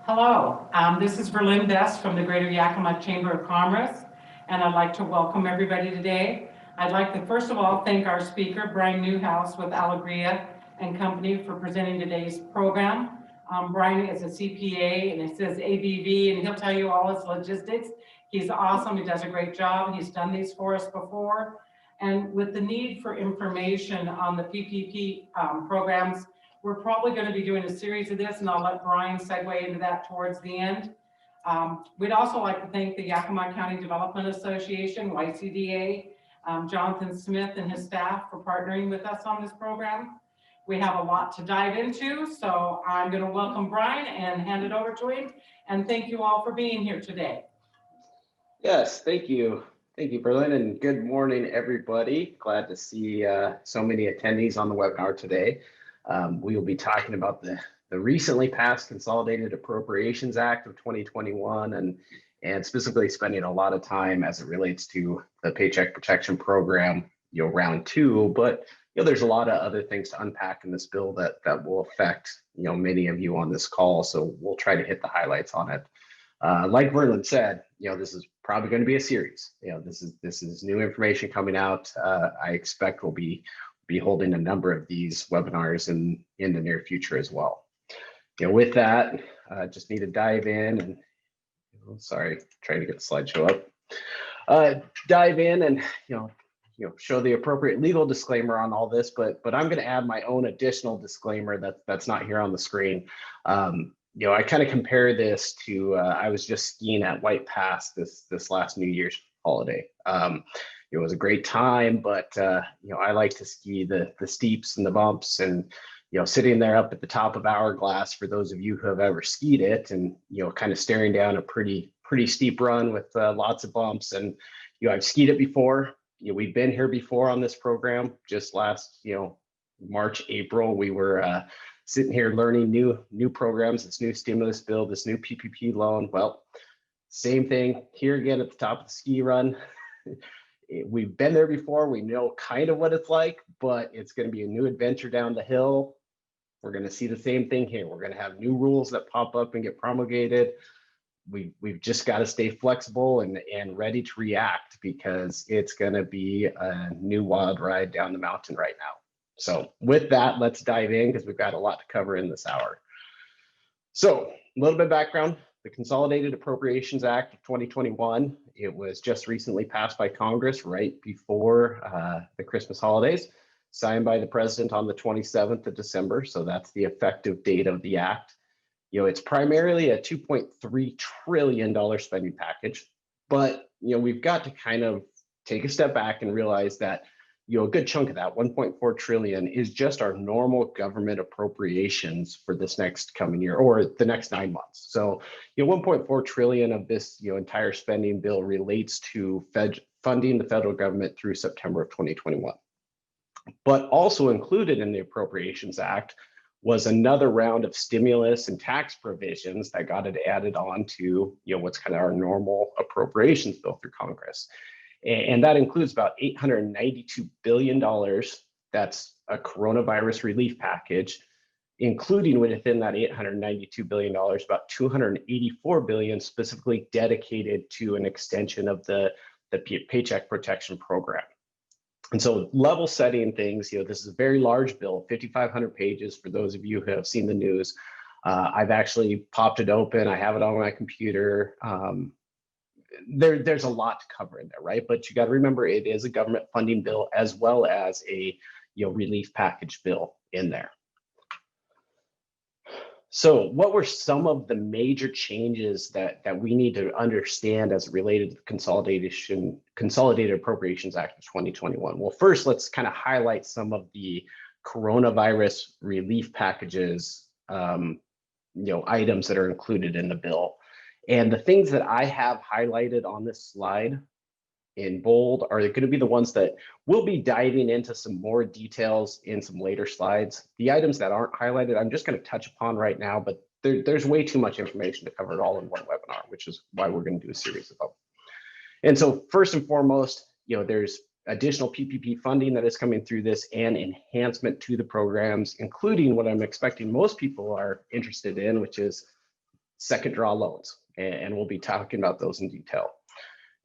Hello, this is Berlin Best from the Greater Yakima Chamber of Commerce, and I'd like to welcome everybody today. I'd like to first of all thank our speaker, Brian Newhouse with Alegria and Company for presenting today's program. Brian is a CPA and it says ABV, and he'll tell you all his logistics. He's awesome, he does a great job, he's done these for us before. And with the need for information on the PPP programs, we're probably going to be doing a series of this, and I'll let Brian segue into that towards the end. We'd also like to thank the Yakima County Development Association, YCDA, Jonathan Smith and his staff for partnering with us on this program. We have a lot to dive into, so I'm going to welcome Brian and hand it over to him. And thank you all for being here today. Yes, thank you. Thank you, Berlin, and good morning, everybody. Glad to see so many attendees on the webinar today. We will be talking about the recently passed Consolidated Appropriations Act of 2021 and specifically spending a lot of time as it relates to the Paycheck Protection Program, round two. But there's a lot of other things to unpack in this bill that will affect many of you on this call. So we'll try to hit the highlights on it. Like Verlin said, this is probably going to be a series. This is new information coming out. I expect we'll be holding a number of these webinars in the near future as well. With that, just need to dive in and sorry, trying to get the slideshow up. Dive in and show the appropriate legal disclaimer on all this, but I'm going to add my own additional disclaimer that's not here on the screen. I kind of compare this to I was just skiing at White Pass this last New Year's holiday. It was a great time, but I like to ski the steeps and the bumps, and sitting there up at the top of Hourglass, for those of you who have ever skied it, and kind of staring down a pretty steep run with lots of bumps. And I've skied it before. We've been here before on this program. Just last March, April, we were sitting here learning new programs, this new stimulus bill, this new PPP loan. Well, same thing here again at the top of the ski run. We've been there before. We know kind of what it's like, but it's going to be a new adventure down the hill. We're going to see the same thing here. We're going to have new rules that pop up and get promulgated. We've just got to stay flexible and ready to react, because it's going to be a new wild ride down the mountain right now. So with that, let's dive in, because we've got a lot to cover in this hour. So a little bit of background. The Consolidated Appropriations Act of 2021, it was just recently passed by Congress right before the Christmas holidays, signed by the president on the 27th of December. So that's the effective date of the act. It's primarily a $2.3 trillion spending package, but we've got to kind of take a step back and realize that a good chunk of that 1.4 trillion is just our normal government appropriations for this next coming year, or the next 9 months. So 1.4 trillion of this entire spending bill relates to funding the federal government through September of 2021. But also included in the Appropriations Act was another round of stimulus and tax provisions that got it added on to what's kind of our normal appropriations bill through Congress. And that includes about $892 billion. That's a coronavirus relief package, including within that $892 billion, about $284 billion specifically dedicated to an extension of the Paycheck Protection Program. And so level setting things, this is a very large bill, 5,500 pages for those of you who have seen the news. I've actually popped it open. I have it on my computer. There's a lot to cover in there, right? But you got to remember, it is a government funding bill as well as a relief package bill in there. So what were some of the major changes that we need to understand as related to the Consolidated Appropriations Act of 2021? Well, first, let's kind of highlight some of the coronavirus relief packages, items that are included in the bill. And the things that I have highlighted on this slide in bold are going to be the ones that we'll be diving into some more details in some later slides. The items that aren't highlighted, I'm just going to touch upon right now, but there's way too much information to cover it all in one webinar, which is why we're going to do a series of them. And so first and foremost, there's additional PPP funding that is coming through this and enhancement to the programs, including what I'm expecting most people are interested in, which is second draw loans, and we'll be talking about those in detail.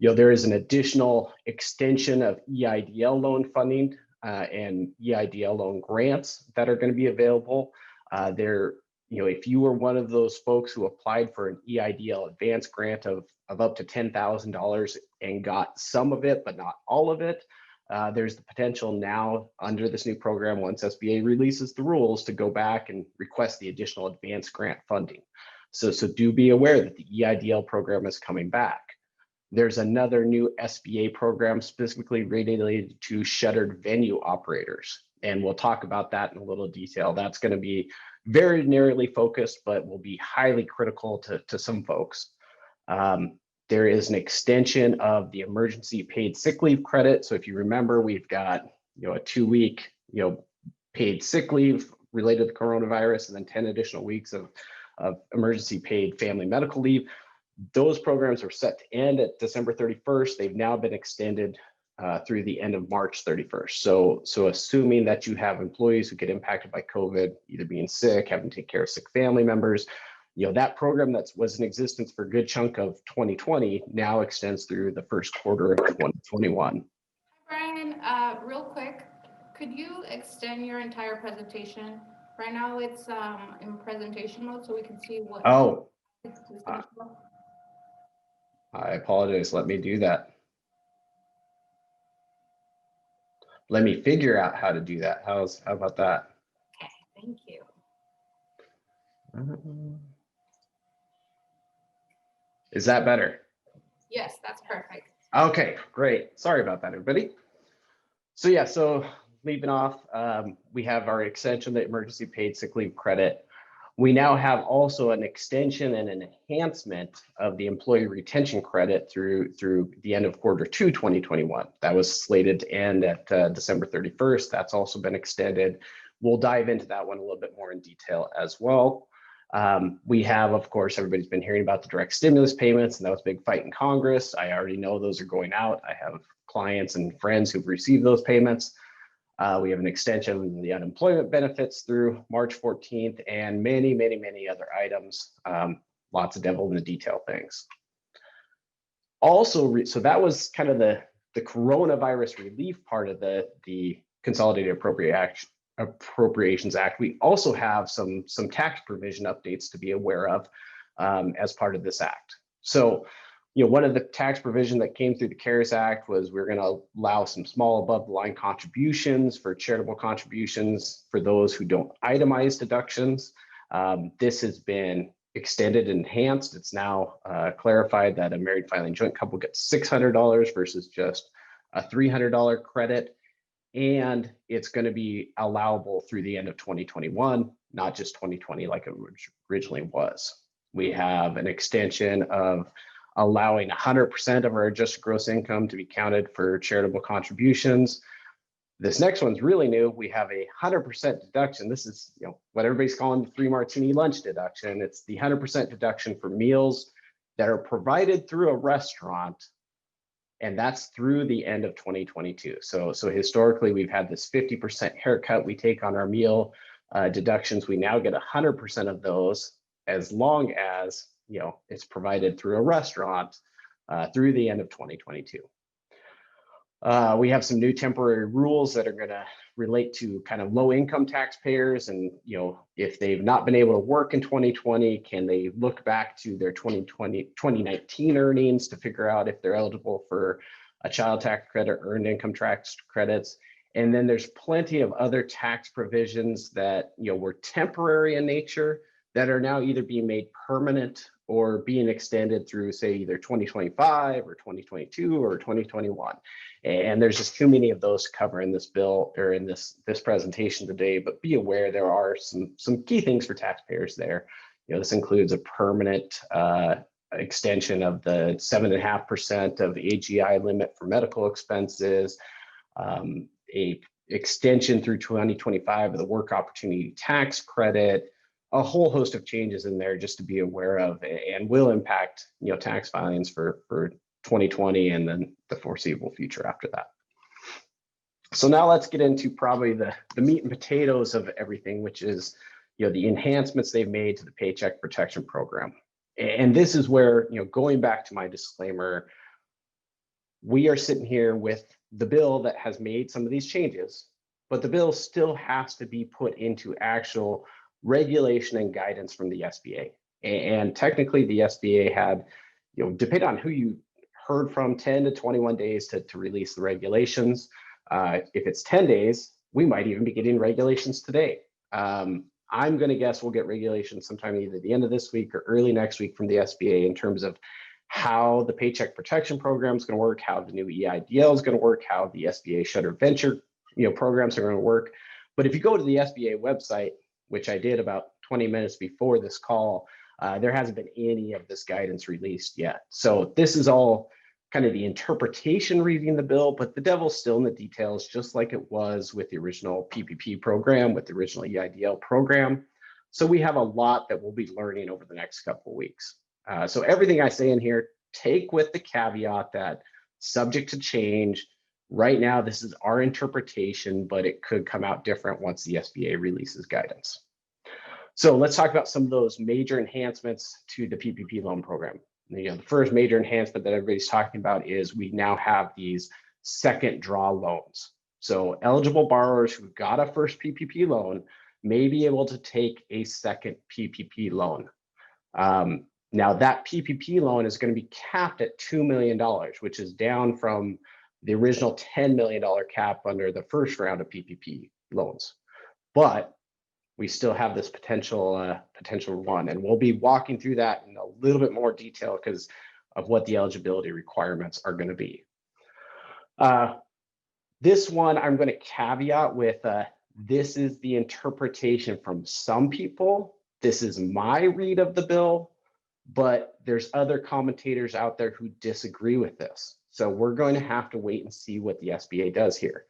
There is an additional extension of EIDL loan funding and EIDL loan grants that are going to be available. If you were one of those folks who applied for an EIDL advance grant of up to $10,000 and got some of it, but not all of it, there's the potential now under this new program, once SBA releases the rules, to go back and request the additional advance grant funding. So do be aware that the EIDL program is coming back. There's another new SBA program specifically related to shuttered venue operators, and we'll talk about that in a little detail. That's going to be very narrowly focused, but will be highly critical to some folks. There is an extension of the emergency paid sick leave credit. So if you remember, we've got a 2-week paid sick leave related to the coronavirus, and then 10 additional weeks of emergency paid family medical leave. Those programs were set to end at December 31st. They've now been extended through the end of March 31st. So assuming that you have employees who get impacted by COVID, either being sick, having to take care of sick family members, that program that was in existence for a good chunk of 2020 now extends through the first quarter of 2021. Brian, real quick, could you extend your entire presentation? Right now it's in presentation mode, so we can see what. Oh, I apologize. Let me do that. Let me figure out how to do that. How about that? Okay, thank you. Is that better? Yes, that's perfect. Okay, great. Sorry about that, everybody. So leaving off, we have our extension, the emergency paid sick leave credit. We now have also an extension and an enhancement of the employee retention credit through the end of quarter 2, 2021. That was slated to end at December 31st. That's also been extended. We'll dive into that one a little bit more in detail as well. We have, of course, everybody's been hearing about the direct stimulus payments, and that was a big fight in Congress. I already know those are going out. I have clients and friends who've received those payments. We have an extension of the unemployment benefits through March 14th, and many, many, many other items. Lots of devil in the detail things. Also, so that was kind of the coronavirus relief part of the Consolidated Appropriations Act. We also have some tax provision updates to be aware of as part of this act. So, one of the tax provision that came through the CARES Act was we're going to allow some small above the line contributions for charitable contributions for those who don't itemize deductions. This has been extended and enhanced. It's now clarified that a married filing joint couple gets $600 versus just a $300 credit. And it's going to be allowable through the end of 2021, not just 2020 like it originally was. We have an extension of allowing 100% of our adjusted gross income to be counted for charitable contributions. This next one's really new. We have a 100% deduction. This is what everybody's calling the 3 martini lunch deduction. It's the 100% deduction for meals that are provided through a restaurant, and that's through the end of 2022. So historically, we've had this 50% haircut we take on our meal deductions. We now get 100% of those as long as it's provided through a restaurant through the end of 2022. We have some new temporary rules that are going to relate to kind of low income taxpayers, and if they've not been able to work in 2020, can they look back to their 2019 earnings to figure out if they're eligible for a child tax credit, earned income tax credits. And then there's plenty of other tax provisions that were temporary in nature that are now either being made permanent or being extended through, say, either 2025 or 2022 or 2021. And there's just too many of those to cover in this bill or in this presentation today, but be aware there are some key things for taxpayers there. This includes a permanent extension of the 7.5% of AGI limit for medical expenses, a extension through 2025 of the work opportunity tax credit, a whole host of changes in there just to be aware of, and will impact tax filings for 2020 and then the foreseeable future after that. So now let's get into probably the meat and potatoes of everything, which is the enhancements they've made to the Paycheck Protection Program. And this is where, going back to my disclaimer, we are sitting here with the bill that has made some of these changes, but the bill still has to be put into actual regulation and guidance from the SBA. And technically the SBA had, depending on who you heard from, 10 to 21 days to release the regulations. If it's 10 days, we might even be getting regulations today. I'm going to guess we'll get regulations sometime either the end of this week or early next week from the SBA in terms of how the Paycheck Protection Program is going to work, how the new EIDL is going to work, how the SBA Shutter Venture programs are going to work. But if you go to the SBA website, which I did about 20 minutes before this call, there hasn't been any of this guidance released yet. So this is all kind of the interpretation reading the bill, but the devil's still in the details, just like it was with the original PPP program, with the original EIDL program. So we have a lot that we'll be learning over the next couple of weeks. So everything I say in here, take with the caveat that subject to change. Right now, this is our interpretation, but it could come out different once the SBA releases guidance. So let's talk about some of those major enhancements to the PPP loan program. The first major enhancement that everybody's talking about is we now have these second draw loans. So eligible borrowers who got a first PPP loan may be able to take a second PPP loan. Now that PPP loan is going to be capped at $2 million, which is down from the original $10 million cap under the first round of PPP loans. But we still have this potential one, and we'll be walking through that in a little bit more detail because of what the eligibility requirements are going to be. This one I'm going to caveat with, this is the interpretation from some people. This is my read of the bill, but there's other commentators out there who disagree with this. So we're going to have to wait and see what the SBA does here.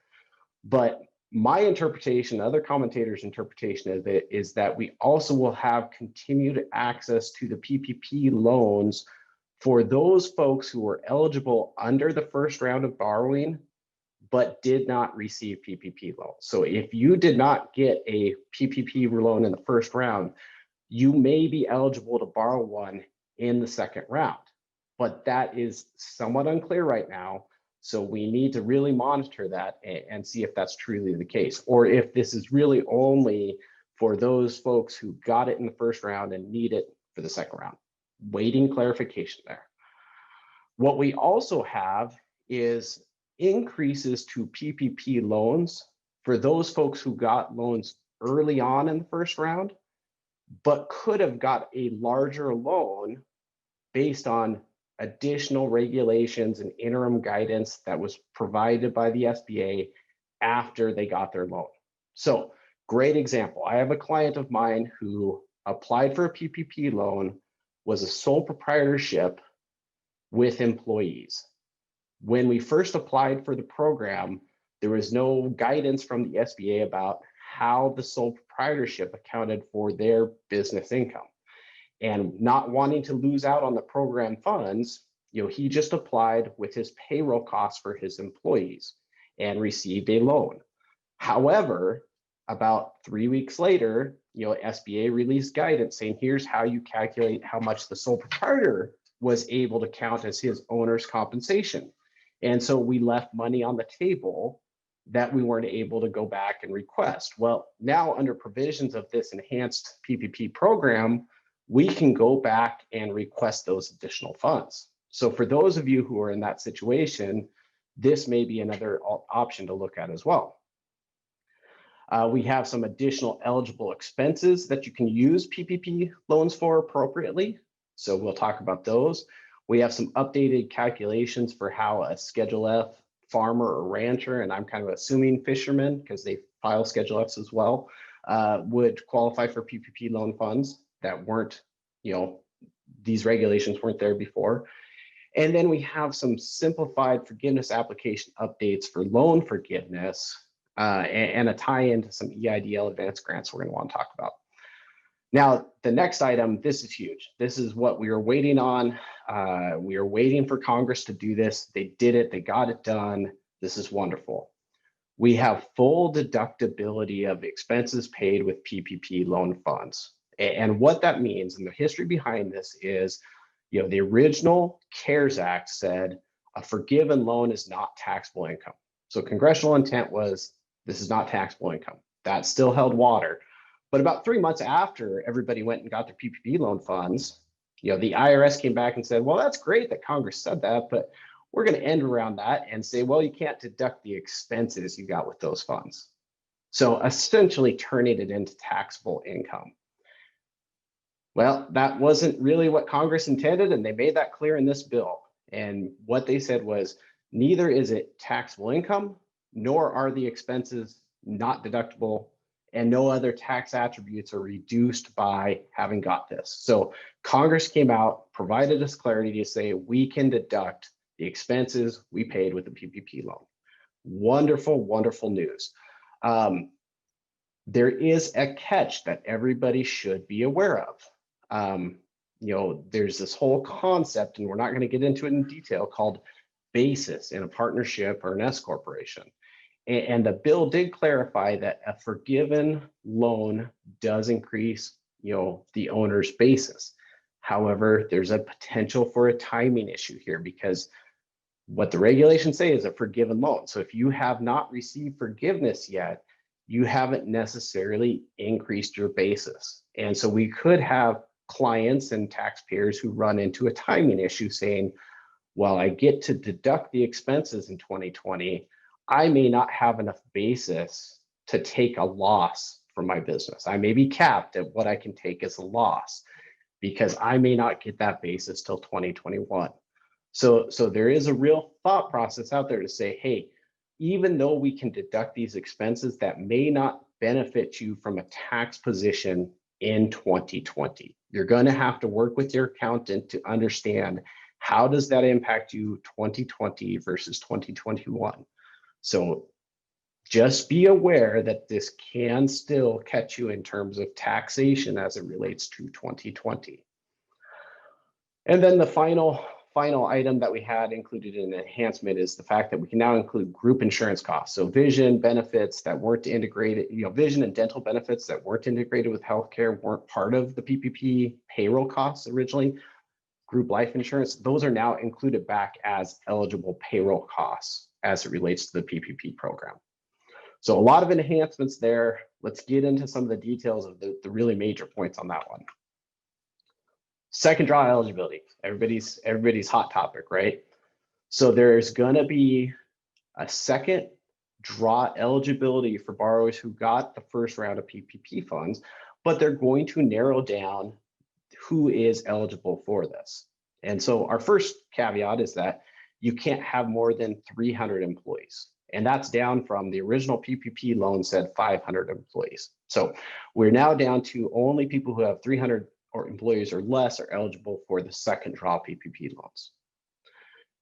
But my interpretation, other commentators' interpretation of it, is that we also will have continued access to the PPP loans for those folks who were eligible under the first round of borrowing, but did not receive PPP loans. So if you did not get a PPP loan in the first round, you may be eligible to borrow one in the second round, but that is somewhat unclear right now. So we need to really monitor that and see if that's truly the case, or if this is really only for those folks who got it in the first round and need it for the second round. Waiting clarification there. What we also have is increases to PPP loans for those folks who got loans early on in the first round, but could have got a larger loan based on additional regulations and interim guidance that was provided by the SBA after they got their loan. So great example. I have a client of mine who applied for a PPP loan, was a sole proprietorship with employees. When we first applied for the program, there was no guidance from the SBA about how the sole proprietorship accounted for their business income. And not wanting to lose out on the program funds, he just applied with his payroll costs for his employees and received a loan. However, about 3 weeks later, SBA released guidance saying, here's how you calculate how much the sole proprietor was able to count as his owner's compensation. And so we left money on the table that we weren't able to go back and request. Well, now under provisions of this enhanced PPP program, we can go back and request those additional funds. So for those of you who are in that situation, this may be another option to look at as well. We have some additional eligible expenses that you can use PPP loans for appropriately. So we'll talk about those. We have some updated calculations for how a Schedule F farmer or rancher, and I'm kind of assuming fishermen because they file Schedule Fs as well, would qualify for PPP loan funds that weren't, these regulations weren't there before. And then we have some simplified forgiveness application updates for loan forgiveness and a tie-in to some EIDL advanced grants we're going to want to talk about. Now, the next item, this is huge. This is what we are waiting on. We are waiting for Congress to do this. They did it. They got it done. This is wonderful. We have full deductibility of expenses paid with PPP loan funds. And what that means and the history behind this is, the original CARES Act said a forgiven loan is not taxable income. So congressional intent was this is not taxable income. That still held water. But about 3 months after everybody went and got their PPP loan funds, the IRS came back and said, well, that's great that Congress said that, but we're going to end around that and say, well, you can't deduct the expenses you got with those funds. So essentially turning it into taxable income. Well, that wasn't really what Congress intended, and they made that clear in this bill. And what they said was, neither is it taxable income, nor are the expenses not deductible, and no other tax attributes are reduced by having got this. So Congress came out, provided us clarity to say we can deduct the expenses we paid with the PPP loan. Wonderful, wonderful news. There is a catch that everybody should be aware of. There's this whole concept, and we're not going to get into it in detail, called basis in a partnership or an S corporation. And the bill did clarify that a forgiven loan does increase, the owner's basis. However, there's a potential for a timing issue here, because what the regulations say is a forgiven loan. So if you have not received forgiveness yet, you haven't necessarily increased your basis. And so we could have clients and taxpayers who run into a timing issue saying, well, I get to deduct the expenses in 2020. I may not have enough basis to take a loss from my business. I may be capped at what I can take as a loss because I may not get that basis till 2021. So there is a real thought process out there to say, hey, even though we can deduct these expenses, that may not benefit you from a tax position in 2020. You're going to have to work with your accountant to understand how does that impact you 2020 versus 2021. So just be aware that this can still catch you in terms of taxation as it relates to 2020. And then the final item that we had included in the enhancement is the fact that we can now include group insurance costs. So vision benefits that weren't integrated, vision and dental benefits that weren't integrated with healthcare weren't part of the PPP payroll costs originally. Group life insurance, those are now included back as eligible payroll costs as it relates to the PPP program. So a lot of enhancements there. Let's get into some of the details of the really major points on that one. Second draw eligibility, everybody's hot topic, right? So there's gonna be a second draw eligibility for borrowers who got the first round of PPP funds, but they're going to narrow down who is eligible for this. And so our first caveat is that you can't have more than 300 employees. And that's down from the original PPP loan said 500 employees. So we're now down to only people who have 300 or employees or less are eligible for the second draw PPP loans.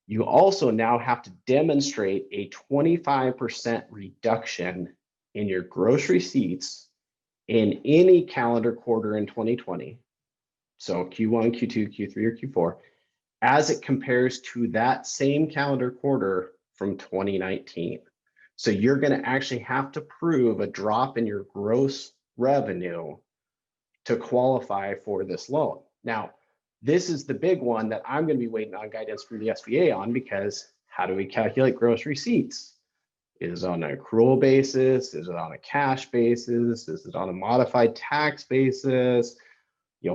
You also now have to demonstrate a 25% reduction in your gross receipts in any calendar quarter in 2020. So Q1, Q2, Q3, or Q4, as it compares to that same calendar quarter from 2019. So you're going to actually have to prove a drop in your gross revenue to qualify for this loan. Now, this is the big one that I'm going to be waiting on guidance from the SBA on, because how do we calculate gross receipts? Is it on an accrual basis? Is it on a cash basis? Is it on a modified tax basis?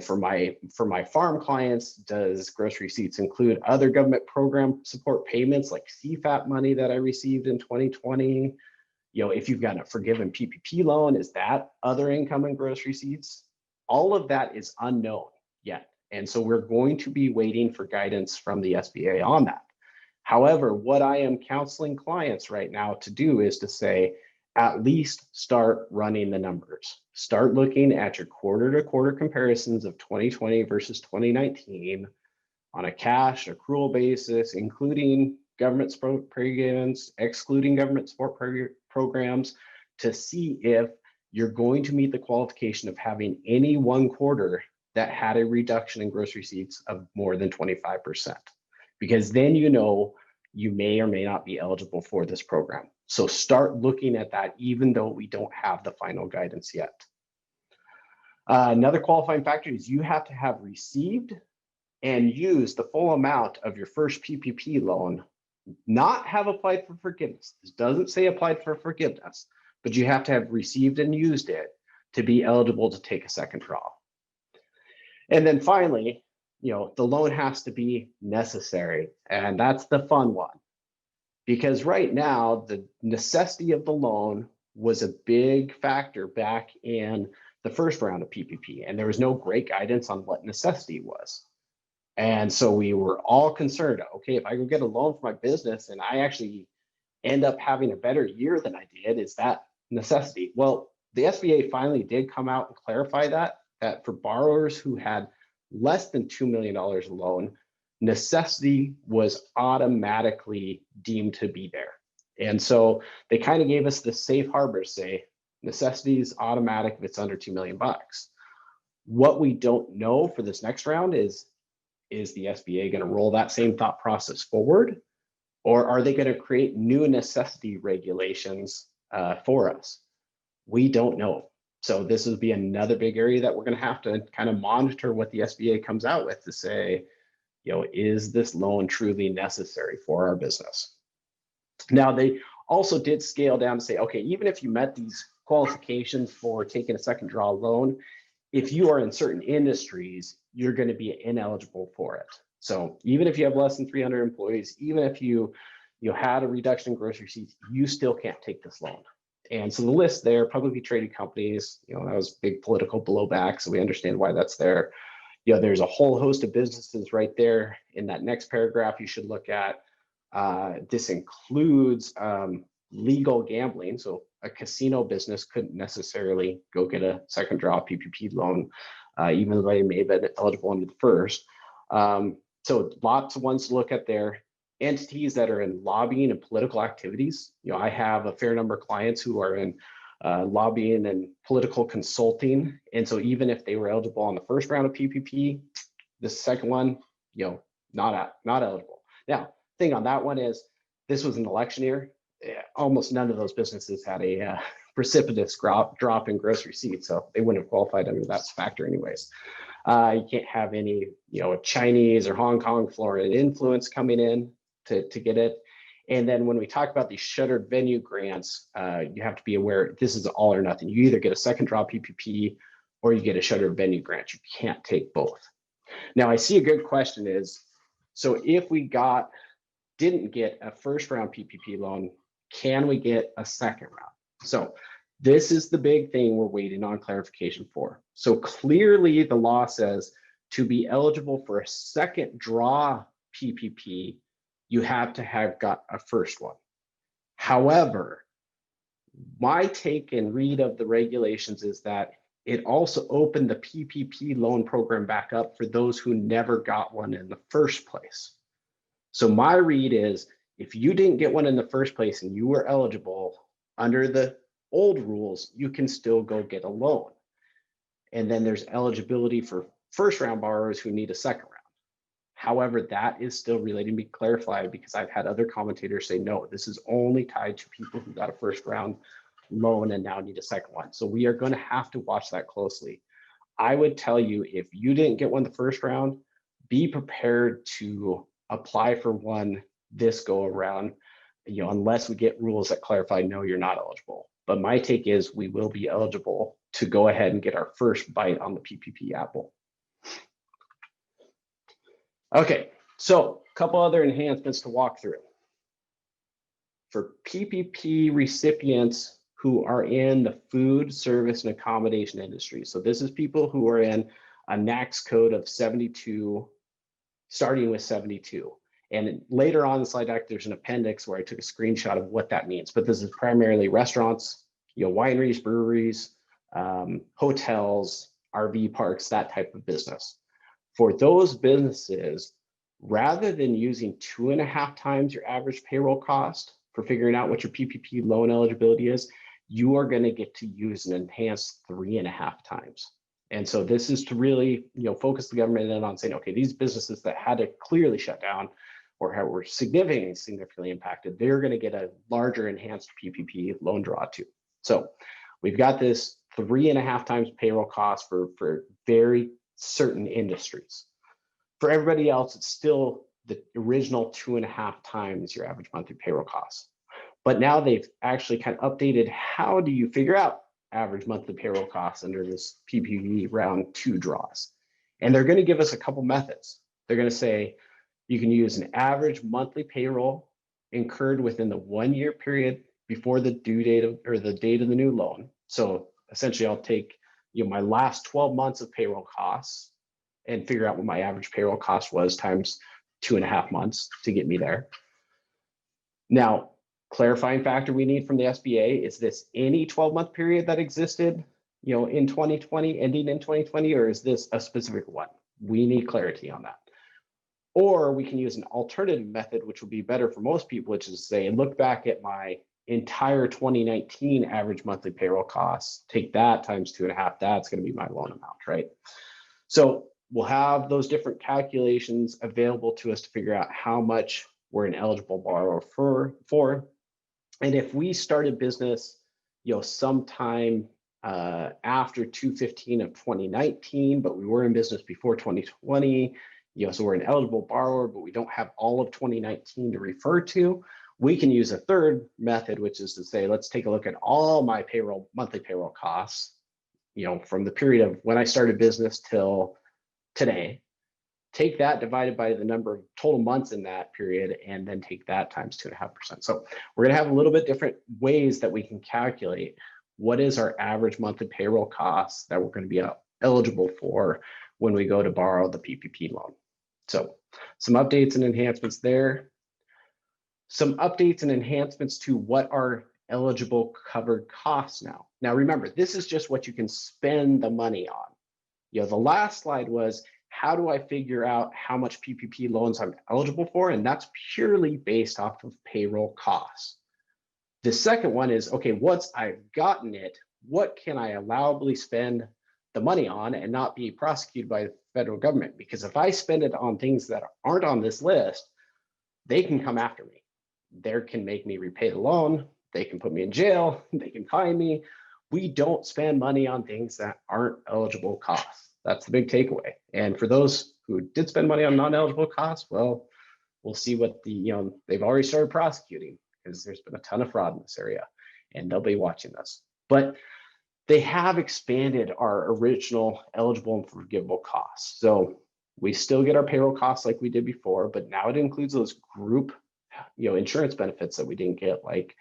For my farm clients, does gross receipts include other government program support payments like CFAP money that I received in 2020? If you've got a forgiven PPP loan, is that other income and gross receipts? All of that is unknown yet. And so we're going to be waiting for guidance from the SBA on that. However, what I am counseling clients right now to do is to say, at least start running the numbers. Start looking at your quarter-to-quarter comparisons of 2020 versus 2019 on a cash accrual basis, including government support programs, excluding government support programs, to see if you're going to meet the qualification of having any one quarter that had a reduction in gross receipts of more than 25%. Because then you may or may not be eligible for this program. So start looking at that, even though we don't have the final guidance yet. Another qualifying factor is you have to have received and used the full amount of your first PPP loan, not have applied for forgiveness. This doesn't say applied for forgiveness, but you have to have received and used it to be eligible to take a second draw. And then finally, the loan has to be necessary. And that's the fun one. Because right now, the necessity of the loan was a big factor back in the first round of PPP. And there was no great guidance on what necessity was. And so we were all concerned, okay, if I go get a loan for my business and I actually end up having a better year than I did, is that necessity? Well, the SBA finally did come out and clarify that for borrowers who had less than $2 million in loan, necessity was automatically deemed to be there. And so they kind of gave us the safe harbor, say necessity is automatic if it's under $2 million. What we don't know for this next round is the SBA going to roll that same thought process forward, or are they going to create new necessity regulations for us? We don't know. So this will be another big area that we're going to have to kind of monitor what the SBA comes out with to say, is this loan truly necessary for our business? Now, they also did scale down to say, okay, even if you met these qualifications for taking a second draw loan, if you are in certain industries, you're going to be ineligible for it. So even if you have less than 300 employees, even if you had a reduction in gross receipts, you still can't take this loan. And so the list there, publicly traded companies, that was big political blowback. So we understand why that's there. There's a whole host of businesses right there in that next paragraph you should look at. This includes legal gambling. So a casino business couldn't necessarily go get a second draw PPP loan, even though they may have been eligible under the first. So lots of ones to look at there. Entities that are in lobbying and political activities. I have a fair number of clients who are in lobbying and political consulting. And so even if they were eligible on the first round of PPP, the second one, not eligible. Now, thing on that one is this was an election year. Almost none of those businesses had a precipitous drop in gross receipts, so they wouldn't have qualified under that factor anyways. You can't have any, Chinese or Hong Kong, Florida influence coming in to get it. And then when we talk about these shuttered venue grants, you have to be aware this is all or nothing. You either get a second draw PPP or you get a shuttered venue grant. You can't take both. Now, I see a good question is, so if we didn't get a first round PPP loan, can we get a second round? So this is the big thing we're waiting on clarification for. So clearly the law says to be eligible for a second draw PPP, you have to have got a first one. However, my take and read of the regulations is that it also opened the PPP loan program back up for those who never got one in the first place. So my read is if you didn't get one in the first place and you were eligible under the old rules, you can still go get a loan. And then there's eligibility for first round borrowers who need a second round. However, that is still related to be clarified because I've had other commentators say, no, this is only tied to people who got a first round loan and now need a second one. So we are going to have to watch that closely. I would tell you, if you didn't get one the first round, be prepared to apply for one this go around, unless we get rules that clarify, no, you're not eligible. But my take is we will be eligible to go ahead and get our first bite on the PPP apple. Okay, so a couple other enhancements to walk through. For PPP recipients who are in the food, service, and accommodation industry. So this is people who are in a NAICS code of 72, starting with 72. And later on in the slide deck, there's an appendix where I took a screenshot of what that means. But this is primarily restaurants, wineries, breweries, hotels, RV parks, that type of business. For those businesses, rather than using 2.5 times your average payroll cost for figuring out what your PPP loan eligibility is, you are going to get to use an enhanced 3.5 times. And so this is to really, focus the government in on saying, okay, these businesses that had to clearly shut down or were significantly impacted, they're going to get a larger enhanced PPP loan draw too. So we've got this 3.5 times payroll costs for very certain industries. For everybody else, it's still the original 2.5 times your average monthly payroll costs. But now they've actually kind of updated how do you figure out average monthly payroll costs under this PPP round 2 draws. And they're going to give us a couple methods. They're going to say you can use an average monthly payroll incurred within the 1-year period before the due date of, or the date of the new loan. So essentially I'll take my last 12 months of payroll costs and figure out what my average payroll cost was times 2.5 months to get me there. Now, clarifying factor we need from the SBA, is this any 12-month period that existed, in 2020, ending in 2020, or is this a specific one? We need clarity on that. Or we can use an alternative method, which will be better for most people, which is say, look back at my entire 2019 average monthly payroll costs, take that times 2.5, that's going to be my loan amount, right? So we'll have those different calculations available to us to figure out how much we're an eligible borrower for. And if we started business, sometime after 2/15 of 2019, but we were in business before 2020, so we're an eligible borrower, but we don't have all of 2019 to refer to, we can use a third method, which is to say, let's take a look at all my monthly payroll costs, from the period of when I started business till today, take that divided by the number of total months in that period, and then take that times 2.5%. So we're going to have a little bit different ways that we can calculate what is our average monthly payroll costs that we're going to be eligible for when we go to borrow the PPP loan. So some updates and enhancements there. Some updates and enhancements to what are eligible covered costs now. Now remember, this is just what you can spend the money on. The last slide was, how do I figure out how much PPP loans I'm eligible for? And that's purely based off of payroll costs. The second one is, okay, once I've gotten it, what can I allowably spend the money on and not be prosecuted by the federal government? Because if I spend it on things that aren't on this list, they can come after me. They can make me repay the loan. They can put me in jail. They can fine me. We don't spend money on things that aren't eligible costs. That's the big takeaway. And for those who did spend money on non-eligible costs, well, we'll see what they've already started prosecuting, because there's been a ton of fraud in this area, and they'll be watching this. But they have expanded our original eligible and forgivable costs. So we still get our payroll costs like we did before, but now it includes those group, insurance benefits that we didn't get, like,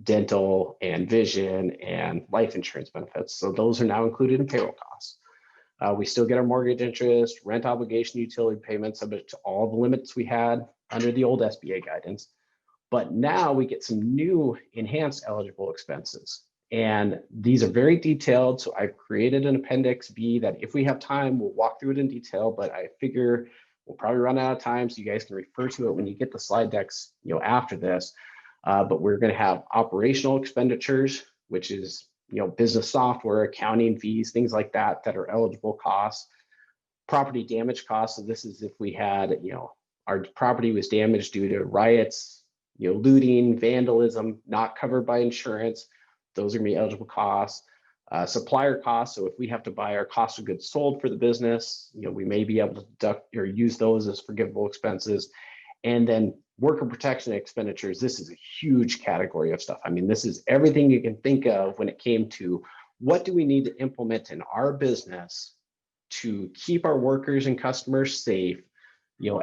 dental and vision and life insurance benefits. So those are now included in payroll costs. We still get our mortgage interest, rent obligation, utility payments, subject to all the limits we had under the old SBA guidance. But now we get some new enhanced eligible expenses. And these are very detailed. So I've created an Appendix B that if we have time, we'll walk through it in detail, but I figure we'll probably run out of time, so you guys can refer to it when you get the slide decks, after this. But we're going to have operational expenditures, which is, business software, accounting fees, things like that, that are eligible costs. Property damage costs. So this is if we had, our property was damaged due to riots, looting, vandalism, not covered by insurance. Those are going to be eligible costs. Supplier costs. So if we have to buy our cost of goods sold for the business, we may be able to deduct or use those as forgivable expenses. And then worker protection expenditures. This is a huge category of stuff. I mean, this is everything you can think of when it came to what do we need to implement in our business to keep our workers and customers safe,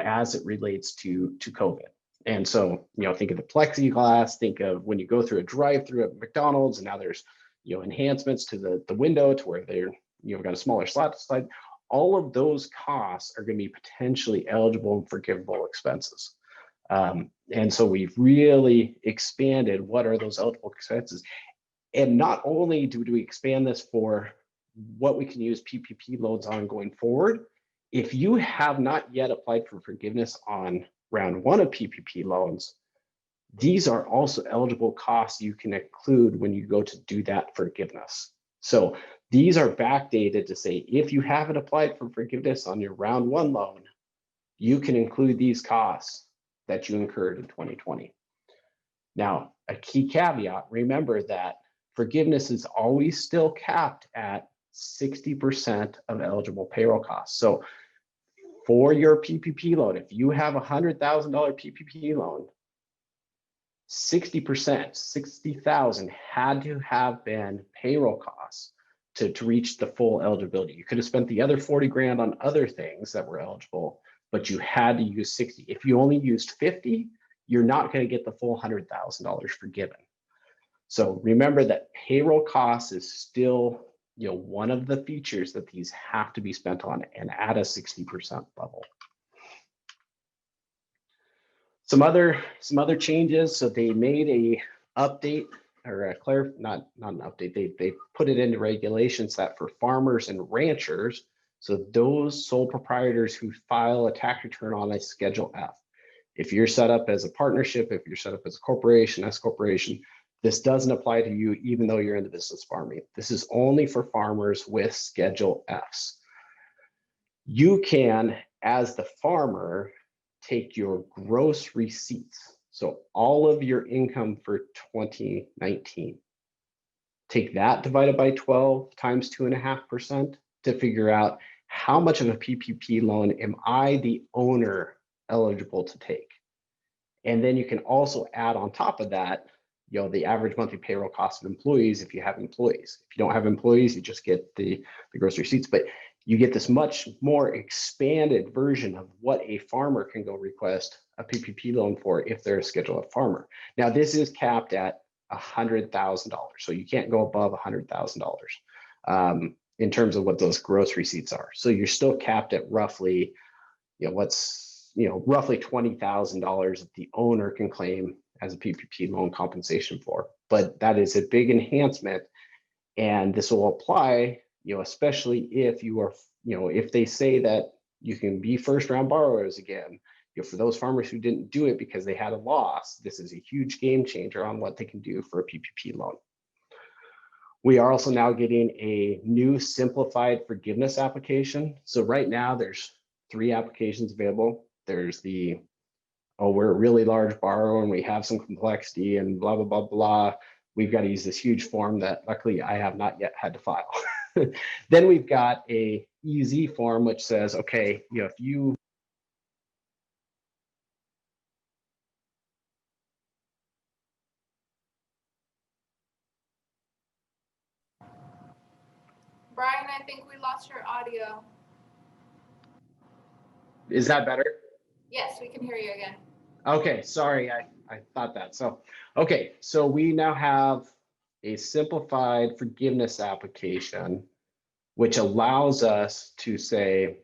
as it relates to COVID. And so, think of the plexiglass, think of when you go through a drive-through at McDonald's, and now there's, enhancements to the window to where they're, got a smaller slide. All of those costs are going to be potentially eligible and forgivable expenses. And so we've really expanded what are those eligible expenses. And not only do we expand this for what we can use PPP loans on going forward, if you have not yet applied for forgiveness on round 1 of PPP loans, these are also eligible costs you can include when you go to do that forgiveness. So these are backdated to say, if you haven't applied for forgiveness on your round 1 loan, you can include these costs that you incurred in 2020. Now, a key caveat, remember that forgiveness is always still capped at 60% of eligible payroll costs. So for your PPP loan, if you have a $100,000 PPP loan, 60%, 60,000 had to have been payroll costs to reach the full eligibility. You could have spent the other 40 grand on other things that were eligible, but you had to use 60. If you only used 50, you're not going to get the full $100,000 forgiven. So remember that payroll costs is still, one of the features that these have to be spent on, and at a 60% level. Some other changes. So they made a update, or not an update. They put it into regulations that for farmers and ranchers, so those sole proprietors who file a tax return on a Schedule F. If you're set up as a partnership, if you're set up as a corporation, S corporation, this doesn't apply to you, even though you're in the business farming. This is only for farmers with Schedule Fs. You can, as the farmer, take your gross receipts, so all of your income for 2019, take that divided by 12 times 2.5% to figure out how much of a PPP loan am I, the owner, eligible to take. And then you can also add on top of that, the average monthly payroll cost of employees if you have employees. If you don't have employees, you just get the gross receipts, but you get this much more expanded version of what a farmer can go request a PPP loan for if they're a Schedule F farmer. Now, this is capped at $100,000, so you can't go above $100,000 in terms of what those gross receipts are. So you're still capped at roughly, roughly $20,000 that the owner can claim as a PPP loan compensation for. But that is a big enhancement, and this will apply, especially if you are, if they say that you can be first round borrowers again, for those farmers who didn't do it because they had a loss, this is a huge game changer on what they can do for a PPP loan. We are also now getting a new simplified forgiveness application. So right now there's 3 applications available. There's the, we're a really large borrower and we have some complexity and blah, blah, blah, blah. We've got to use this huge form that luckily I have not yet had to file. Then we've got a easy form which says, okay, if you Brian, I think we lost your audio. Is that better? Yes, we can hear you again. Okay, sorry, I thought that. So, okay, so we now have a simplified forgiveness application, which allows us to say,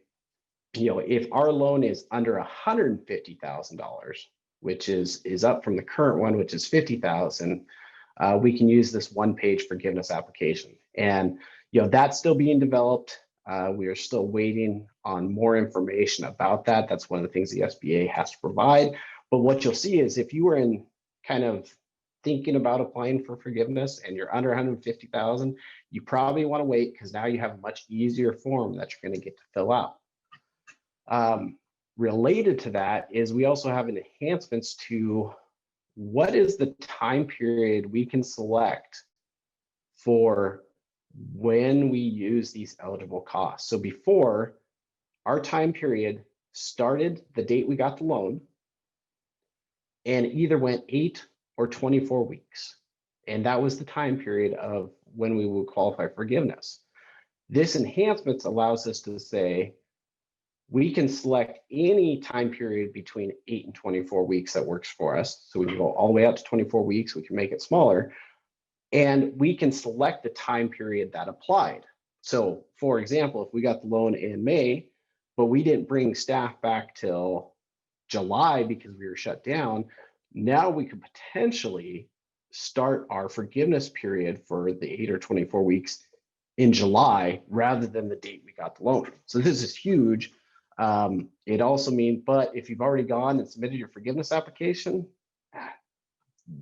if our loan is under $150,000, which is up from the current one, which is $50,000, we can use this one-page forgiveness application. And that's still being developed. We are still waiting on more information about that. That's one of the things the SBA has to provide. But what you'll see is if you were in kind of thinking about applying for forgiveness and you're under 150,000, you probably want to wait because now you have a much easier form that you're going to get to fill out. Related to that is we also have enhancements to what is the time period we can select for when we use these eligible costs. So before, our time period started the date we got the loan and either went 8 or 24 weeks. And that was the time period of when we would qualify for forgiveness. This enhancement allows us to say, we can select any time period between 8 and 24 weeks that works for us. So we can go all the way out to 24 weeks, we can make it smaller. And we can select the time period that applied. So for example, if we got the loan in May, but we didn't bring staff back till July because we were shut down, now we could potentially start our forgiveness period for the 8 or 24 weeks in July rather than the date we got the loan. So this is huge. It also means, but if you've already gone and submitted your forgiveness application,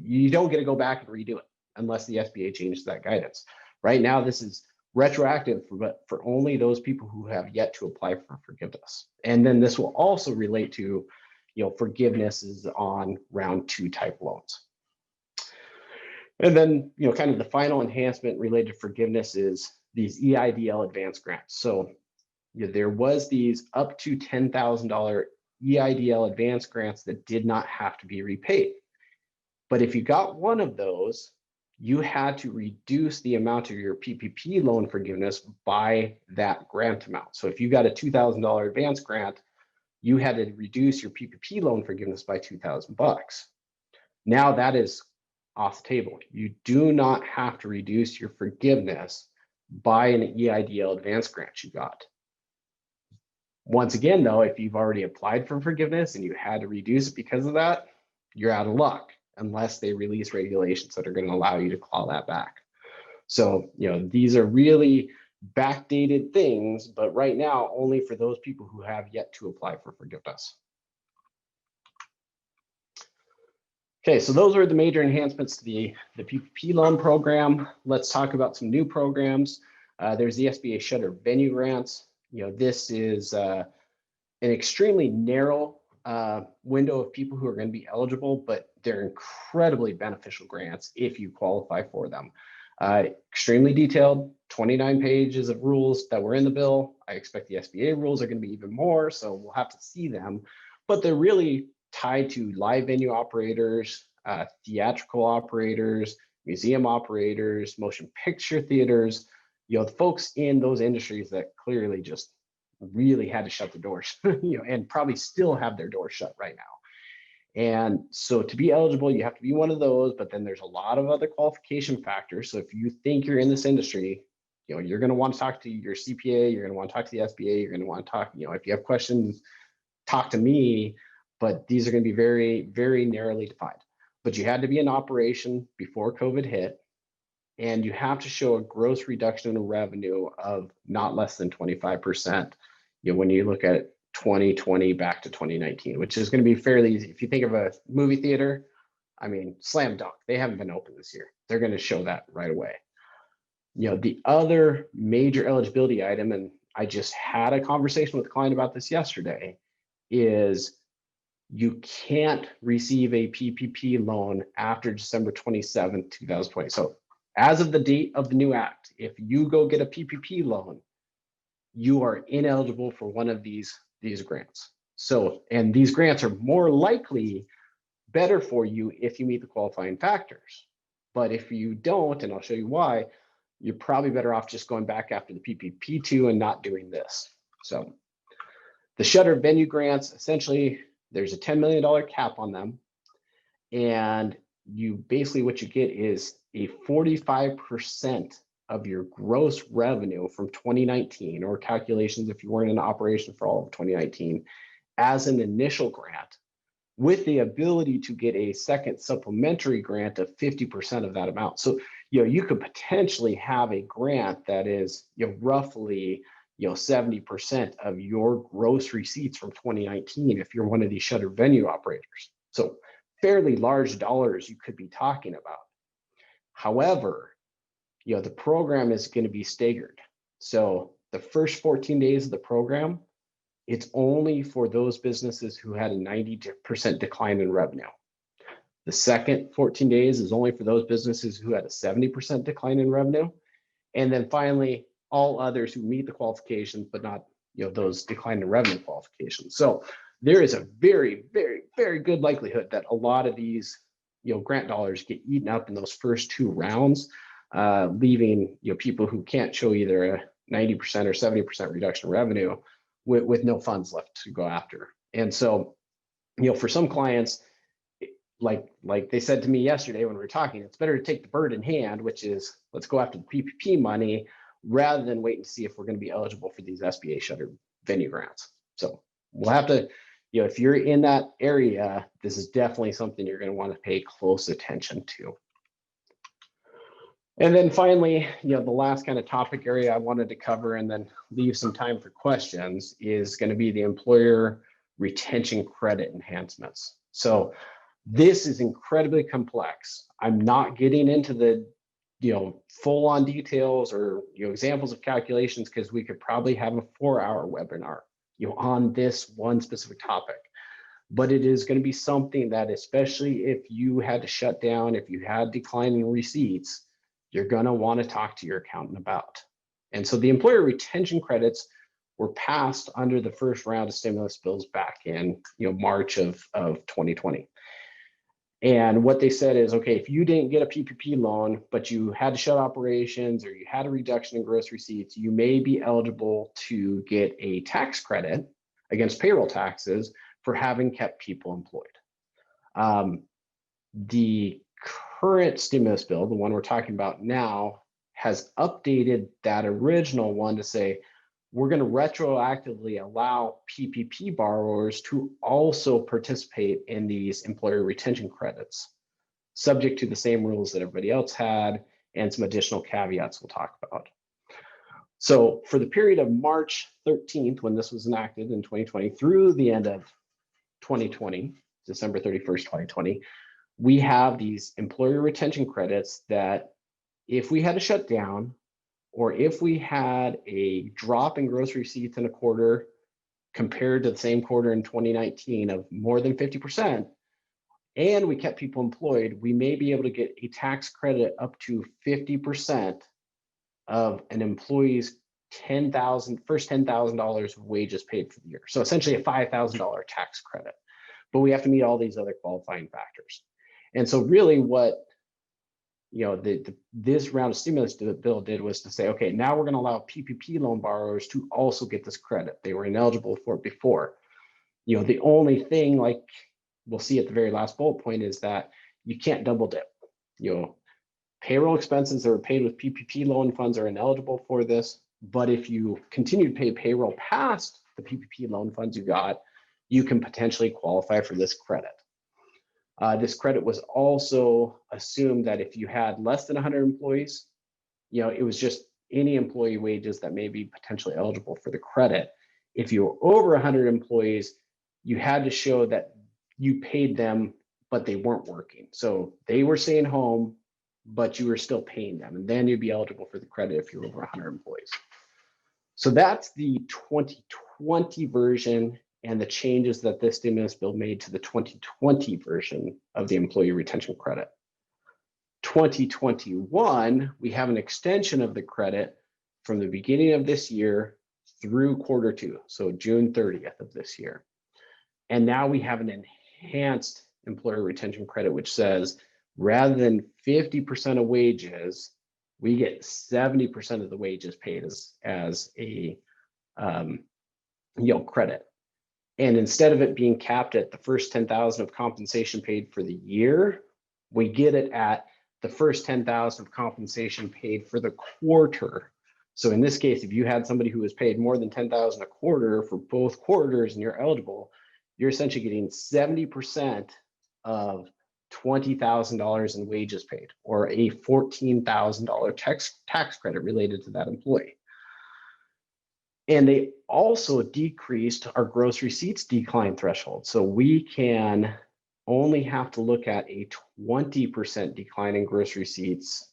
you don't get to go back and redo it unless the SBA changes that guidance. Right now, this is retroactive for only those people who have yet to apply for forgiveness. And then this will also relate to, forgiveness is on round 2 type loans. And then, kind of the final enhancement related to forgiveness is these EIDL advanced grants. So there was these up to $10,000 EIDL advanced grants that did not have to be repaid. But if you got one of those, you had to reduce the amount of your PPP loan forgiveness by that grant amount. So if you got a $2,000 advance grant, you had to reduce your PPP loan forgiveness by $2,000. Now that is off the table. You do not have to reduce your forgiveness by an EIDL advance grant you got. Once again, though, if you've already applied for forgiveness and you had to reduce it because of that, you're out of luck unless they release regulations that are going to allow you to claw that back. So, these are really backdated things, but right now, only for those people who have yet to apply for forgiveness. Okay, so those are the major enhancements to the PPP loan program. Let's talk about some new programs. There's the SBA Shutter Venue Grants. This is an extremely narrow window of people who are going to be eligible, but they're incredibly beneficial grants if you qualify for them. Extremely detailed, 29 pages of rules that were in the bill. I expect the SBA rules are going to be even more, so we'll have to see them, but they're really tied to live venue operators, theatrical operators, museum operators, motion picture theaters, the folks in those industries that clearly just really had to shut the doors, and probably still have their doors shut right now. And so to be eligible, you have to be one of those, but then there's a lot of other qualification factors. So if you think you're in this industry, you're going to want to talk to your CPA, you're going to want to talk to the SBA, you're going to want to talk, if you have questions, talk to me, but these are going to be very, very narrowly defined. But you had to be in operation before COVID hit, and you have to show a gross reduction in revenue of not less than 25%, when you look at 2020 back to 2019, which is going to be fairly easy. If you think of a movie theater, I mean, slam dunk, they haven't been open this year. They're going to show that right away. The other major eligibility item, and I just had a conversation with a client about this yesterday, is you can't receive a PPP loan after December 27, 2020. So as of the date of the new act, if you go get a PPP loan, you are ineligible for one of these grants. So, and these grants are more likely better for you if you meet the qualifying factors. But if you don't, and I'll show you why, you're probably better off just going back after the PPP2 and not doing this. So the Shutter Venue Grants, essentially, there's a $10 million cap on them. And you basically, what you get is a 45% of your gross revenue from 2019, or calculations if you weren't in operation for all of 2019, as an initial grant, with the ability to get a second supplementary grant of 50% of that amount. So, you could potentially have a grant that is, roughly, 70% of your gross receipts from 2019 if you're one of these shutter venue operators. So fairly large dollars you could be talking about. However, the program is going to be staggered. So the first 14 days of the program, it's only for those businesses who had a 90% decline in revenue. The second 14 days is only for those businesses who had a 70% decline in revenue. And then finally, all others who meet the qualifications, but not, those decline in revenue qualifications. So there is a very, very, very good likelihood that a lot of these, grant dollars get eaten up in those first two rounds, leaving, people who can't show either a 90% or 70% reduction in revenue with no funds left to go after. And so, for some clients, like they said to me yesterday when we were talking, it's better to take the bird in hand, which is let's go after the PPP money rather than wait and see if we're going to be eligible for these SBA Shutter Venue Grants. So we'll have to, if you're in that area, this is definitely something you're going to want to pay close attention to. And then finally, the last kind of topic area I wanted to cover and then leave some time for questions is going to be the employer retention credit enhancements. So this is incredibly complex. I'm not getting into the full on details or examples of calculations, because we could probably have a 4-hour webinar on this one specific topic. but it is going to be something that, especially if you had to shut down, if you had declining receipts, you're going to want to talk to your accountant about. And so the employer retention credits were passed under the first round of stimulus bills back in March of 2020. And what they said is, okay, if you didn't get a PPP loan, but you had to shut operations or you had a reduction in gross receipts, you may be eligible to get a tax credit against payroll taxes for having kept people employed. The current stimulus bill, the one we're talking about now, has updated that original one to say, we're going to retroactively allow PPP borrowers to also participate in these employer retention credits, subject to the same rules that everybody else had and some additional caveats we'll talk about. So for the period of March 13th, when this was enacted in 2020, through the end of 2020, December 31st, 2020, we have these employer retention credits that if we had to shut down, or if we had a drop in gross receipts in a quarter compared to the same quarter in 2019 of more than 50%, and we kept people employed, we may be able to get a tax credit up to 50% of an employee's first $10,000 of wages paid for the year. So essentially a $5,000 tax credit, but we have to meet all these other qualifying factors. And so really what this round of stimulus bill did was to say, okay, now we're going to allow PPP loan borrowers to also get this credit. They were ineligible for it before. The only thing, like we'll see at the very last bullet point, is that you can't double dip. Payroll expenses that are paid with PPP loan funds are ineligible for this, but if you continue to pay payroll past the PPP loan funds you got, you can potentially qualify for this credit. This credit was also assumed that if you had less than 100 employees, it was just any employee wages that may be potentially eligible for the credit. If you were over 100 employees, you had to show that you paid them, but they weren't working. So they were staying home, but you were still paying them. And then you'd be eligible for the credit if you're over 100 employees. So that's the 2020 version and the changes that this stimulus bill made to the 2020 version of the employee retention credit. 2021, we have an extension of the credit from the beginning of this year through quarter two, so June 30th of this year. And now we have an enhanced employer retention credit, which says rather than 50% of wages, we get 70% of the wages paid as a credit. And instead of it being capped at the first 10,000 of compensation paid for the year, we get it at the first 10,000 of compensation paid for the quarter. So in this case, if you had somebody who was paid more than 10,000 a quarter for both quarters and you're eligible, you're essentially getting 70% of $20,000 in wages paid, or a $14,000 tax credit related to that employee. And they also decreased our gross receipts decline threshold. So we can only have to look at a 20% decline in gross receipts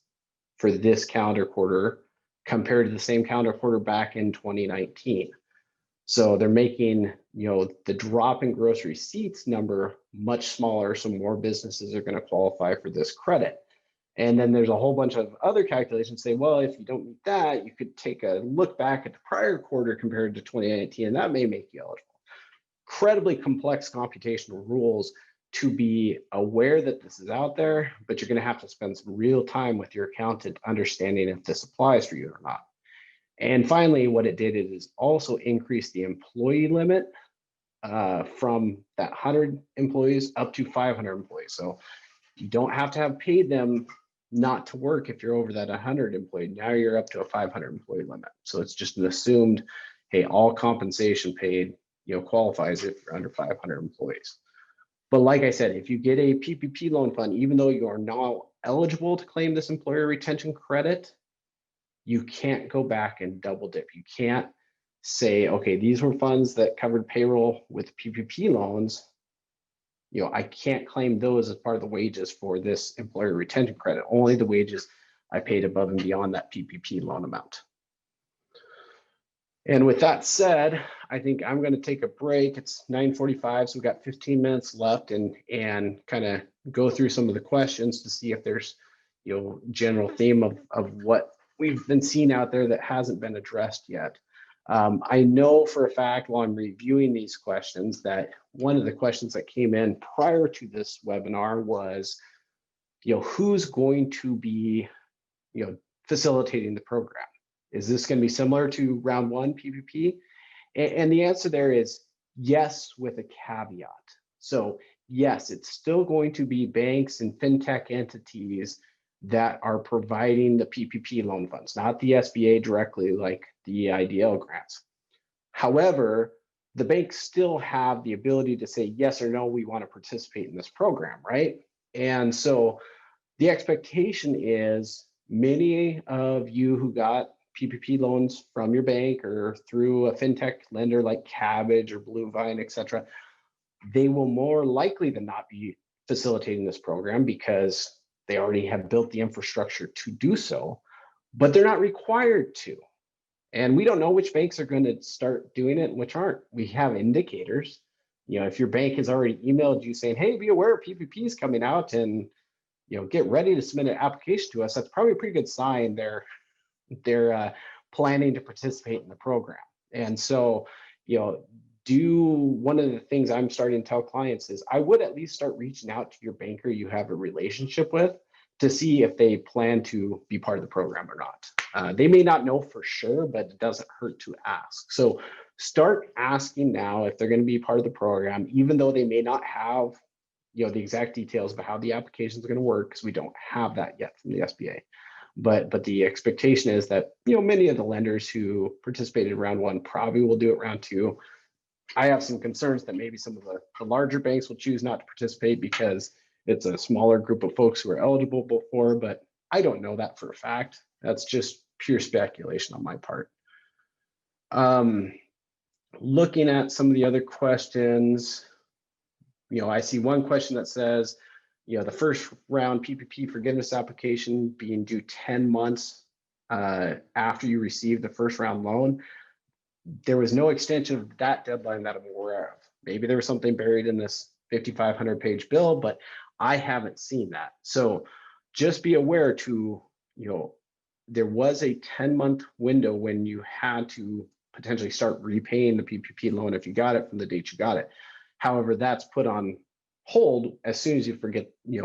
for this calendar quarter compared to the same calendar quarter back in 2019. So they're making, the drop in gross receipts number much smaller, so more businesses are going to qualify for this credit. And then there's a whole bunch of other calculations say, well, if you don't meet that, you could take a look back at the prior quarter compared to 2019, and that may make you eligible. Incredibly complex computational rules to be aware that this is out there, but you're going to have to spend some real time with your accountant understanding if this applies for you or not. And finally, what it did is also increase the employee limit from that 100 employees up to 500 employees. So you don't have to have paid them not to work if you're over that 100 employee. Now you're up to a 500 employee limit. So it's just an assumed, hey, all compensation paid, qualifies if you're under 500 employees. But like I said, if you get a PPP loan fund, even though you are now eligible to claim this employer retention credit, you can't go back and double dip. You can't say, okay, these were funds that covered payroll with PPP loans. I can't claim those as part of the wages for this employer retention credit, only the wages I paid above and beyond that PPP loan amount. And with that said, I think I'm going to take a break. It's 9:45, so we've got 15 minutes left, and kind of go through some of the questions to see if there's, general theme of what we've been seeing out there that hasn't been addressed yet. I know for a fact while I'm reviewing these questions that one of the questions that came in prior to this webinar was, who's going to be, facilitating the program? Is this going to be similar to round one PPP? And the answer there is yes, with a caveat. So yes, it's still going to be banks and fintech entities that are providing the PPP loan funds, not the SBA directly like the IDL grants. However, the banks still have the ability to say yes or no, we want to participate in this program, right? And so the expectation is many of you who got PPP loans from your bank or through a fintech lender like Cabbage or Blue Vine, et cetera, they will more likely than not be facilitating this program because they already have built the infrastructure to do so, but they're not required to. And we don't know which banks are going to start doing it and which aren't. We have indicators. If your bank has already emailed you saying, hey, be aware PPP is coming out and get ready to submit an application to us, that's probably a pretty good sign they're planning to participate in the program. And so, one of the things I'm starting to tell clients is I would at least start reaching out to your banker you have a relationship with to see if they plan to be part of the program or not. They may not know for sure, but it doesn't hurt to ask. So start asking now if they're going to be part of the program, even though they may not have the exact details about how the application is going to work, because we don't have that yet from the SBA. But the expectation is that many of the lenders who participated in round one probably will do it round two. I have some concerns that maybe some of the larger banks will choose not to participate because it's a smaller group of folks who are eligible before, but I don't know that for a fact. That's just pure speculation on my part. Looking at some of the other questions, I see one question that says, the first round PPP forgiveness application being due 10 months after you receive the first round loan. There was no extension of that deadline that I'm aware of. Maybe there was something buried in this 5,500 page bill, but I haven't seen that. So just be aware to, there was a 10-month window when you had to potentially start repaying the PPP loan if you got it from the date you got it. However, that's put on hold as soon as you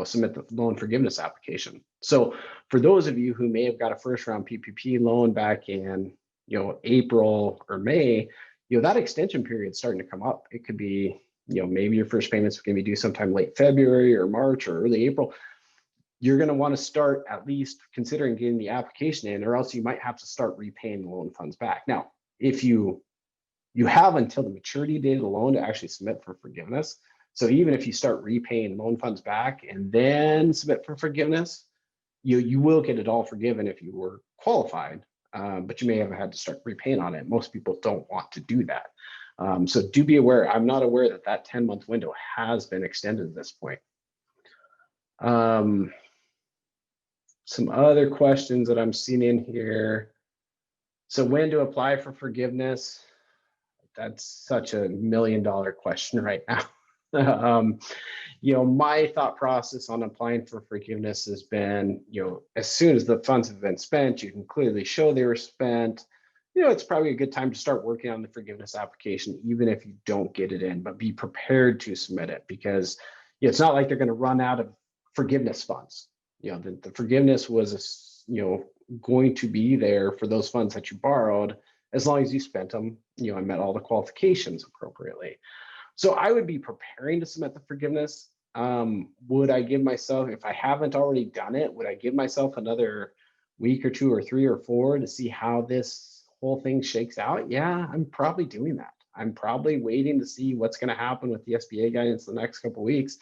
submit the loan forgiveness application. So for those of you who may have got a first round PPP loan back in April or May, that extension period is starting to come up. It could be, maybe your first payments are going to be due sometime late February or March or early April. You're going to want to start at least considering getting the application in, or else you might have to start repaying the loan funds back. Now, if you have until the maturity date of the loan to actually submit for forgiveness. So even if you start repaying loan funds back and then submit for forgiveness, you will get it all forgiven if you were qualified, but you may have had to start repaying on it. Most people don't want to do that. So do be aware. I'm not aware that 10-month window has been extended at this point. Some other questions that I'm seeing in here. So when to apply for forgiveness? That's such a $1 million question right now. My thought process on applying for forgiveness has been, as soon as the funds have been spent, you can clearly show they were spent. It's probably a good time to start working on the forgiveness application, even if you don't get it in, but be prepared to submit it because it's not like they're going to run out of forgiveness funds. The forgiveness was, going to be there for those funds that you borrowed as long as you spent them, and met all the qualifications appropriately. So I would be preparing to submit the forgiveness. Would I give myself, if I haven't already done it, would I give myself another week or 2 or 3 or 4 to see how this whole thing shakes out? Yeah, I'm probably doing that. I'm probably waiting to see what's going to happen with the SBA guidance the next couple of weeks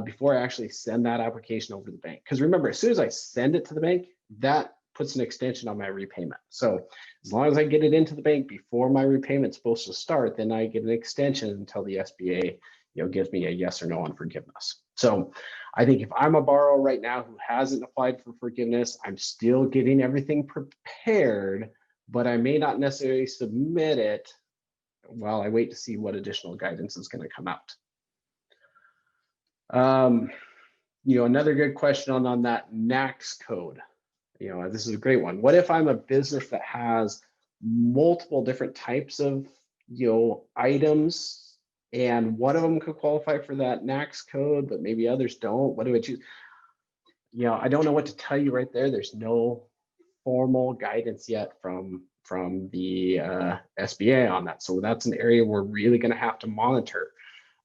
before I actually send that application over to the bank. Because remember, as soon as I send it to the bank, that puts an extension on my repayment. So as long as I get it into the bank before my repayment's supposed to start, then I get an extension until the SBA, gives me a yes or no on forgiveness. So I think if I'm a borrower right now who hasn't applied for forgiveness, I'm still getting everything prepared, but I may not necessarily submit it while I wait to see what additional guidance is going to come out. Another good question on that NACS code. This is a great one. What if I'm a business that has multiple different types of, items, and one of them could qualify for that NACS code, but maybe others don't? What do I choose? I don't know what to tell you right there. There's no formal guidance yet from the SBA on that. So that's an area we're really going to have to monitor.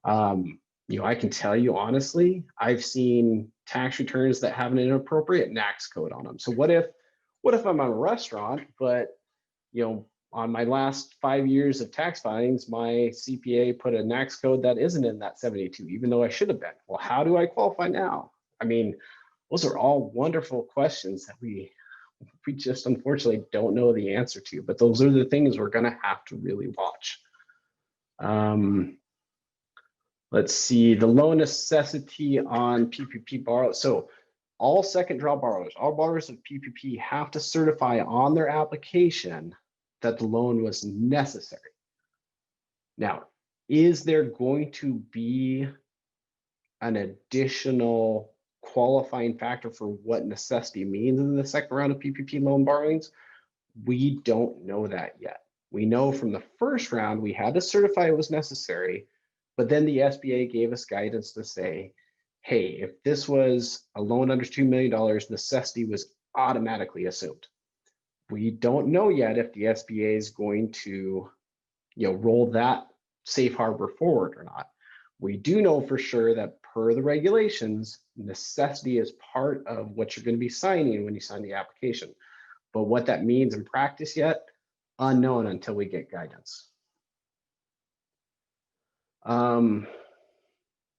I can tell you honestly, I've seen tax returns that have an inappropriate NACS code on them. So what if I'm on a restaurant, but on my last 5 years of tax filings, my CPA put a NACS code that isn't in that 72, even though I should have been. Well, how do I qualify now? I mean, those are all wonderful questions that we just unfortunately don't know the answer to, but those are the things we're going to have to really watch. Let's see, the loan necessity on PPP borrow. So all second draw borrowers, all borrowers of PPP have to certify on their application that the loan was necessary. Now, is there going to be an additional qualifying factor for what necessity means in the second round of PPP loan borrowings? We don't know that yet. We know from the first round, we had to certify it was necessary, but then the SBA gave us guidance to say, hey, if this was a loan under $2 million, necessity was automatically assumed. We don't know yet if the SBA is going to, roll that safe harbor forward or not. We do know for sure that per the regulations, necessity is part of what you're going to be signing when you sign the application. But what that means in practice yet, unknown until we get guidance.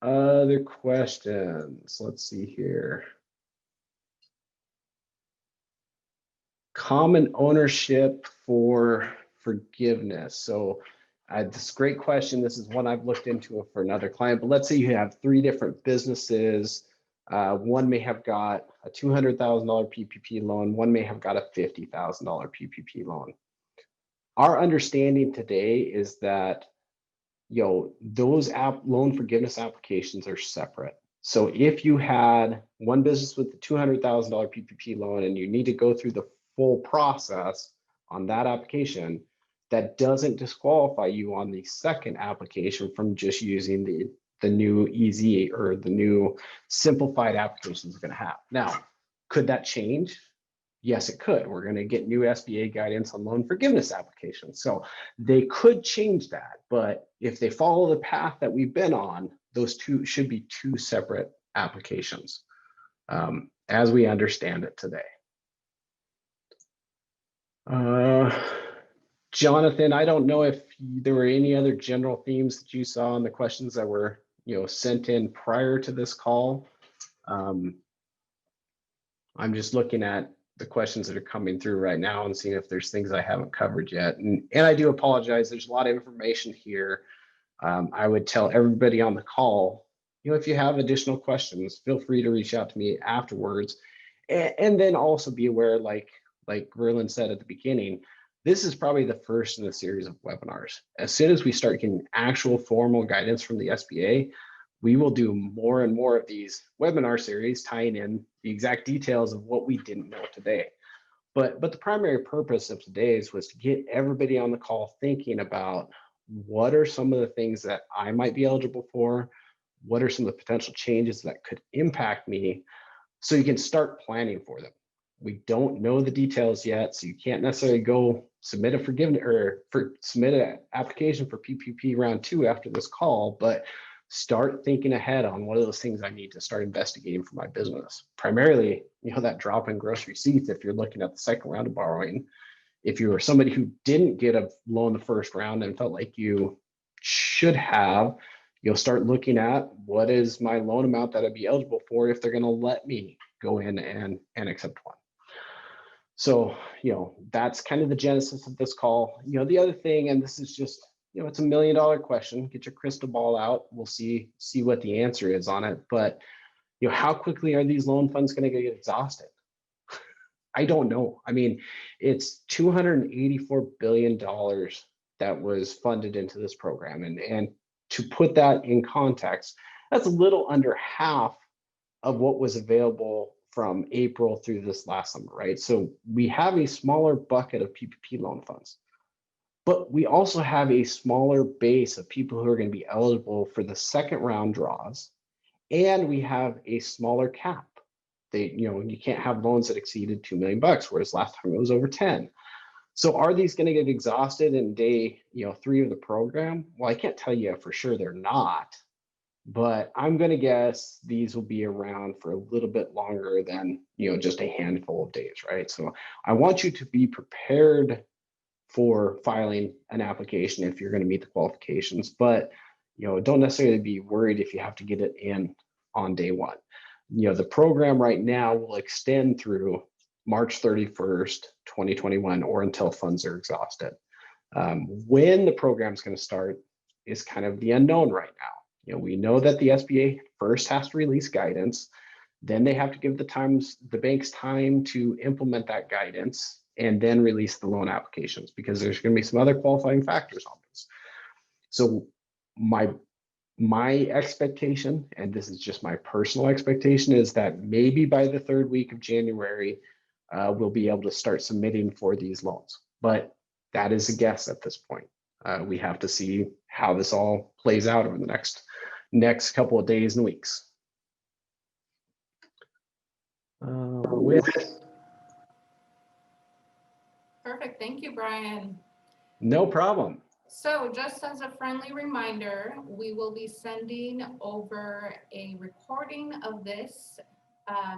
Other questions? Let's see here. Common ownership for forgiveness. So this is a great question. This is one I've looked into for another client, but let's say you have 3 different businesses. One may have got a $200,000 PPP loan. One may have got a $50,000 PPP loan. Our understanding today is that, those loan forgiveness applications are separate. So if you had one business with the $200,000 PPP loan and you need to go through the full process on that application, that doesn't disqualify you on the second application from just using the new easy or the new simplified applications are going to have. Now, could that change? Yes, it could. We're going to get new SBA guidance on loan forgiveness applications. So they could change that, but if they follow the path that we've been on, those two should be 2 separate applications as we understand it today. Jonathan, I don't know if there were any other general themes that you saw in the questions that were, sent in prior to this call. I'm just looking at the questions that are coming through right now and seeing if there's things I haven't covered yet. And I do apologize. There's a lot of information here. I would tell everybody on the call, if you have additional questions, feel free to reach out to me afterwards. And then also be aware, like Verlin said at the beginning, this is probably the first in a series of webinars. As soon as we start getting actual formal guidance from the SBA, we will do more and more of these webinar series tying in the exact details of what we didn't know today. But the primary purpose of today's was to get everybody on the call thinking about what are some of the things that I might be eligible for, what are some of the potential changes that could impact me, so you can start planning for them. We don't know the details yet, so you can't necessarily go submit a forgiveness or submit an application for PPP round 2 after this call, but start thinking ahead on what are those things I need to start investigating for my business. Primarily, that drop in gross receipts if you're looking at the second round of borrowing. If you were somebody who didn't get a loan the first round and felt like you should have, you'll start looking at what is my loan amount that I'd be eligible for if they're going to let me go in and accept one. So, that's kind of the genesis of this call. The other thing, and this is just, it's $1 million question. Get your crystal ball out. We'll see what the answer is on it. But, how quickly are these loan funds going to get exhausted? I don't know. I mean, it's $284 billion that was funded into this program. And to put that in context, that's a little under half of what was available from April through this last summer, right? So we have a smaller bucket of PPP loan funds, but we also have a smaller base of people who are going to be eligible for the second round draws, and we have a smaller cap. You can't have loans that exceeded $2 million, whereas last time it was over 10. So are these going to get exhausted in day 3 of the program? Well, I can't tell you for sure they're not, but I'm going to guess these will be around for a little bit longer than just a handful of days, right? So I want you to be prepared for filing an application if you're going to meet the qualifications, but don't necessarily be worried if you have to get it in on day 1. The program right now will extend through March 31st, 2021, or until funds are exhausted. When the program is going to start is kind of the unknown right now. We know that the SBA first has to release guidance, then they have to give the banks time to implement that guidance, and then release the loan applications, because there's going to be some other qualifying factors on this. So my expectation, and this is just my personal expectation, is that maybe by the 3rd week of January, we'll be able to start submitting for these loans. But that is a guess at this point. We have to see how this all plays out over the next couple of days and weeks. Perfect. Thank you, Brian. No problem. So just as a friendly reminder, we will be sending over a recording of this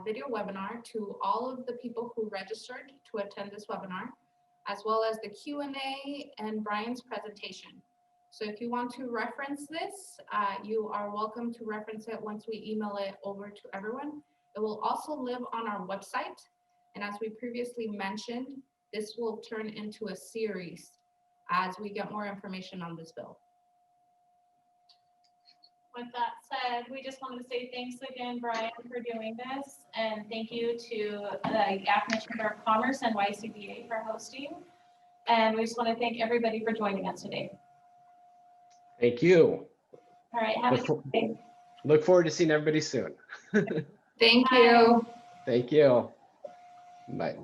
video webinar to all of the people who registered to attend this webinar, as well as the Q&A and Brian's presentation. So if you want to reference this, you are welcome to reference it once we email it over to everyone. It will also live on our website. And as we previously mentioned, this will turn into a series as we get more information on this bill. With that said, we just wanted to say thanks again, Brian, for doing this. And thank you to the Yakima Chamber of Commerce and YCBA for hosting. And we just want to thank everybody for joining us today. Thank you. All right, have a good day. Look forward to seeing everybody soon. Thank you. Thank you. Bye.